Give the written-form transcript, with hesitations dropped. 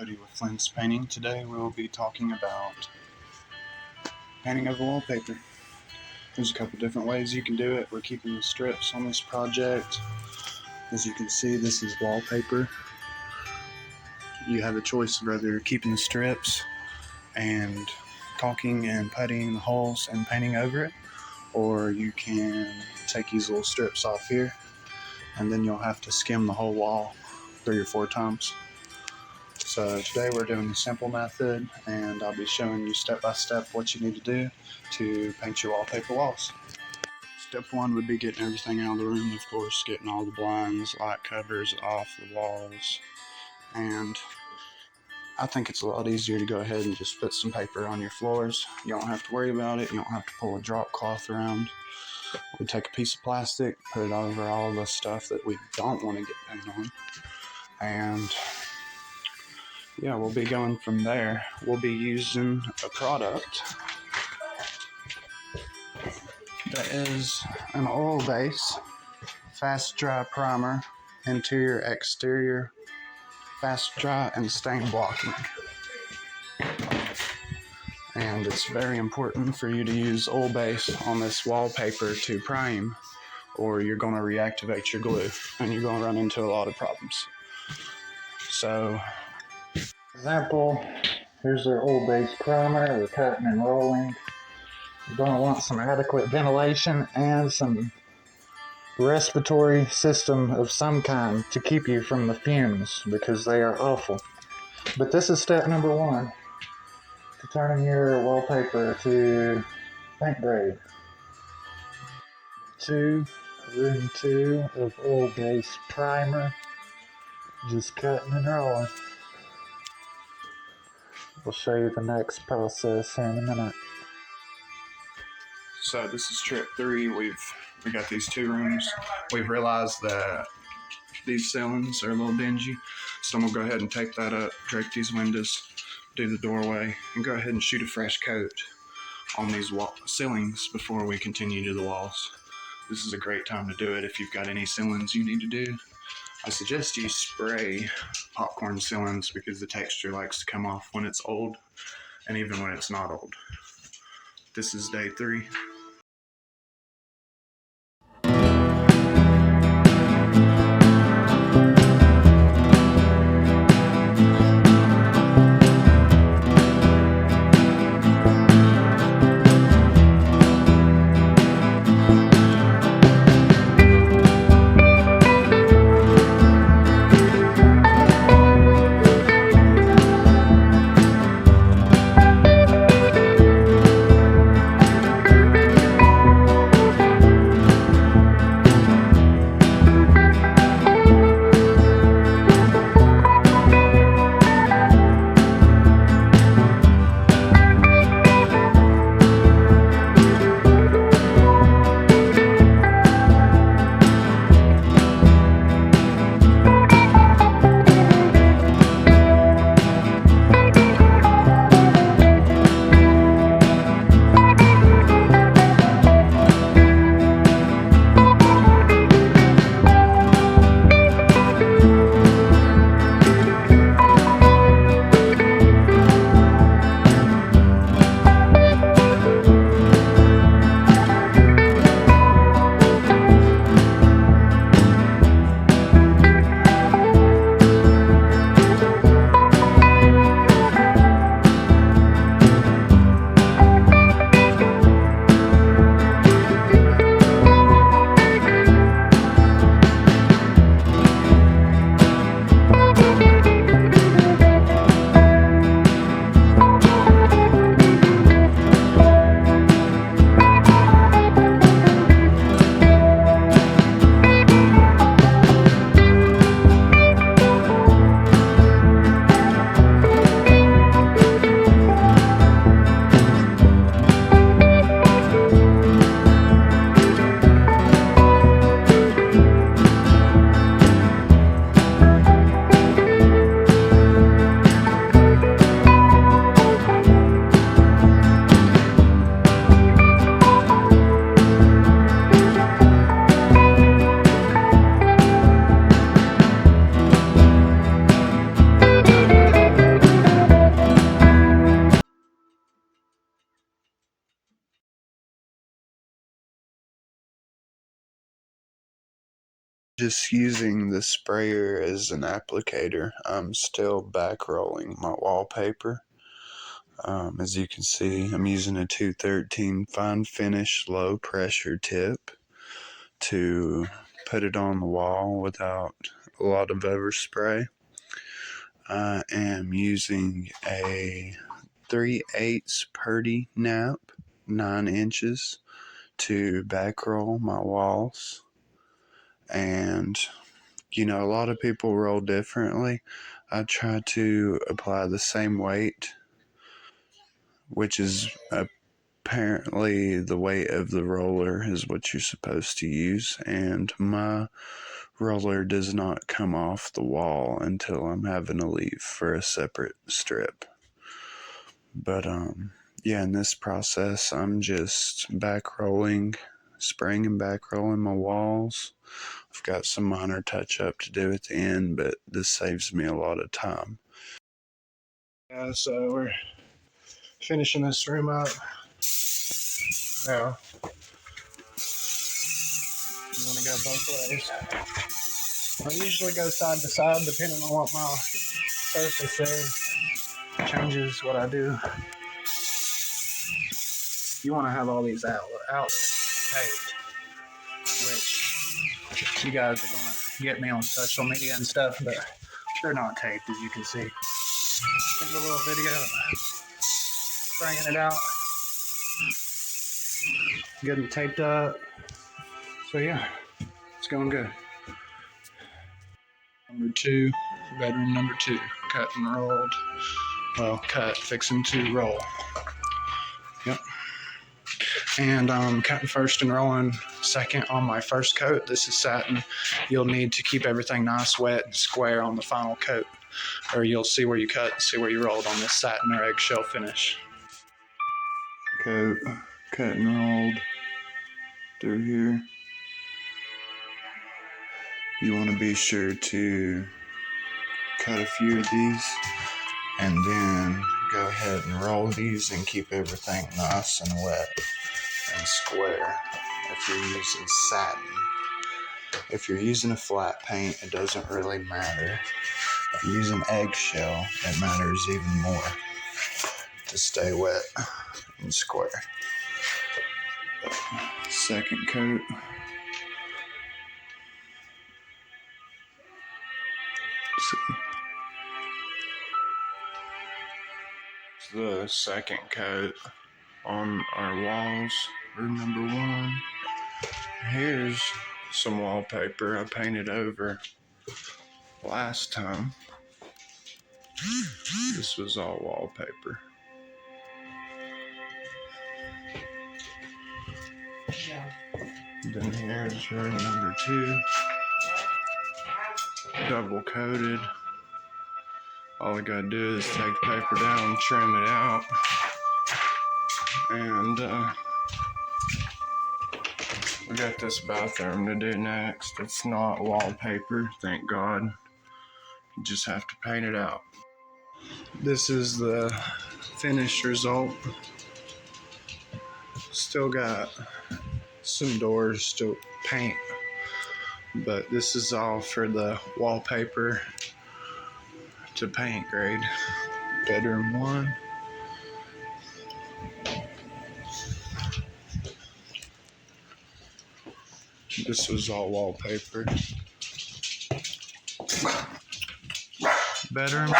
Cody with Flynn's Painting. Today we will be talking about painting over wallpaper. There's a couple different ways you can do it. We're keeping the strips on this project. As you can see, this is wallpaper. You have a choice of whether keeping the strips and caulking and puttying the holes and painting over it, or you can take these little strips off here and then you'll have to skim the whole wall 3 or 4 times. So today we're doing the simple method, and I'll be showing you step by step what you need to do to paint your wallpaper walls. Step 1 would be getting everything out of the room, of course, getting all the blinds, light covers off the walls, and I think it's a lot easier to go ahead and just put some paper on your floors. You don't have to worry about it. You don't have to pull a drop cloth around. We take a piece of plastic, put it over all the stuff that we don't want to get paint on, and yeah, we'll be going from there. We'll be using a product that is an oil base, fast dry primer, interior, exterior, fast dry, and stain blocking. And it's very important for you to use oil base on this wallpaper to prime, or you're going to reactivate your glue and you're going to run into a lot of problems. So, example, here's our oil base primer. We're cutting and rolling. You're going to want some adequate ventilation and some respiratory system of some kind to keep you from the fumes, because they are awful. But this is step number 1 to turning your wallpaper to paint grade. Room 2 of oil base primer. Just cutting and rolling. We'll show you the next process here in a minute. So this is trip 3. We got these 2 rooms. We've realized that these ceilings are a little dingy, so I'm gonna go ahead and take that up, drape these windows, do the doorway, and go ahead and shoot a fresh coat on these ceilings before we continue to the walls. This is a great time to do it if you've got any ceilings you need to do. I suggest you spray popcorn ceilings because the texture likes to come off when it's old and even when it's not old. This is day 3. Just using the sprayer as an applicator, I'm still back rolling my wallpaper. As you can see, I'm using a 213 fine finish low pressure tip to put it on the wall without a lot of overspray. I am using a 3/8 Purdy nap, 9 inches, to back roll my walls. And a lot of people roll differently. I try to apply the same weight, which is apparently the weight of the roller is what you're supposed to use, and my roller does not come off the wall until I'm having to leave for a separate strip. But in this process I'm just back rolling, spraying and back rolling my walls. I've got some minor touch up to do at the end, but this saves me a lot of time. Yeah, so we're finishing this room up now. You want to go both ways. I usually go side to side depending on what my surface is. Changes what I do. You want to have all these outlets taped, which you guys are going to get me on social media and stuff, but they're not taped, as you can see. Here's a little video bringing it out, getting taped up. So yeah, it's going good. Number 2, bedroom number 2, cut and rolled. Well, cut, fixing to roll. Yep. And I'm cutting first and rolling second on my first coat. This is satin. You'll need to keep everything nice, wet, and square on the final coat, or you'll see where you cut, see where you rolled on this satin or eggshell finish. Coat, cut and rolled through here. You want to be sure to cut a few of these and then go ahead and roll these and keep everything nice and wet and square. If you're using satin, if you're using a flat paint, it doesn't really matter. If you're using eggshell, it matters even more to stay wet and square. Second coat. The second coat on our walls, room number 1. Here's some wallpaper I painted over last time. This was all wallpaper. Yeah. Then here's room number 2, double coated. All I gotta do is take the paper down, trim it out, and we got this bathroom to do next. It's not wallpaper, thank God. You just have to paint it out. This is the finished result. Still got some doors to paint, but this is all for the wallpaper to paint grade. Bedroom 1. This was all wallpaper. Bedroom 2.